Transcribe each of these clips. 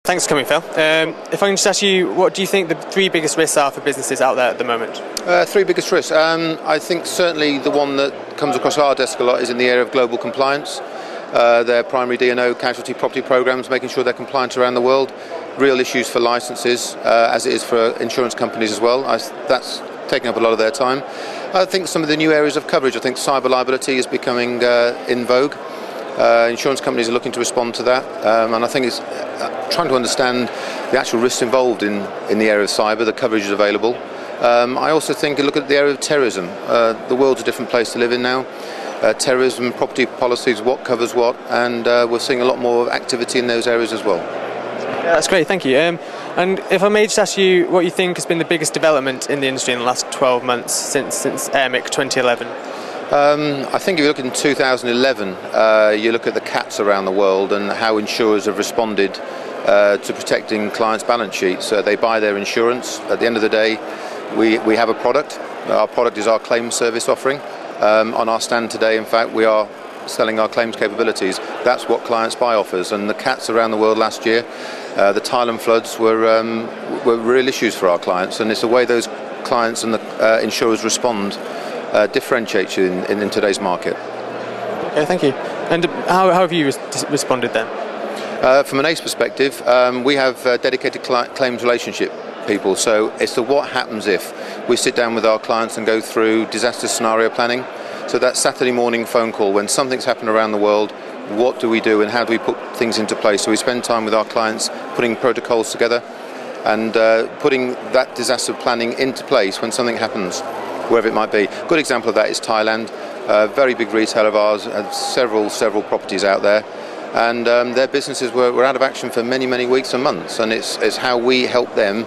Thanks for coming, Phil. If I can just ask you, what do you think the three biggest risks are for businesses out there at the moment? Three biggest risks. I think certainly the one that comes across our desk a lot is in the area of global compliance. Their primary D&O casualty property programs, making sure they're compliant around the world. Real issues for licenses, as it is for insurance companies as well. That's taking up a lot of their time. I think some of the new areas of coverage, I think cyber liability is becoming in vogue. Insurance companies are looking to respond to that, and I think it's trying to understand the actual risks involved in the area of cyber, the coverage is available. I also think, look at the area of terrorism. The world's a different place to live in now. Terrorism, property policies, what covers what, and we're seeing a lot more activity in those areas as well. Yeah, that's great, thank you. And if I may just ask you what you think has been the biggest development in the industry in the last 12 months since Airmic 2011? I think if you look in 2011, you look at the cats around the world and how insurers have responded to protecting clients' balance sheets. They buy their insurance. At the end of the day, we have a product. Our product is our claims service offering. On our stand today, in fact, we are selling our claims capabilities. That's what clients buy off us. And the cats around the world last year, the Thailand floods were real issues for our clients. And it's the way those clients and the insurers respond differentiates you in today's market. Okay, thank you. And how have you responded then? From an ACE perspective, we have dedicated claims relationship people, so it's the what happens if. We sit down with our clients and go through disaster scenario planning. So that Saturday morning phone call when something's happened around the world, what do we do and how do we put things into place? So we spend time with our clients putting protocols together and putting that disaster planning into place when something happens, wherever it might be. A good example of that is Thailand. A very big retailer of ours, has several properties out there, and their businesses were out of action for many weeks and months, and it's how we help them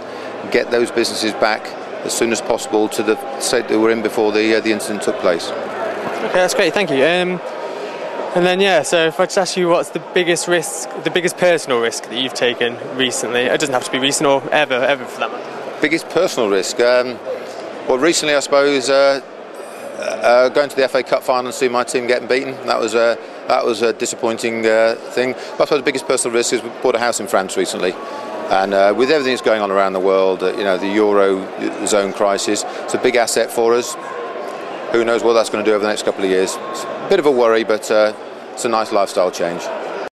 get those businesses back as soon as possible to the state they were in before the incident took place. Okay, that's great, thank you. And then so if I just ask you what's the biggest risk, the biggest personal risk that you've taken recently? It doesn't have to be recent or ever for that matter. Biggest personal risk? Well, recently I suppose going to the FA Cup final and seeing my team getting beaten, that was a disappointing thing. But I suppose the biggest personal risk is we bought a house in France recently, and with everything that's going on around the world, the Eurozone crisis, it's a big asset for us. Who knows what that's going to do over the next couple of years. It's a bit of a worry, but it's a nice lifestyle change.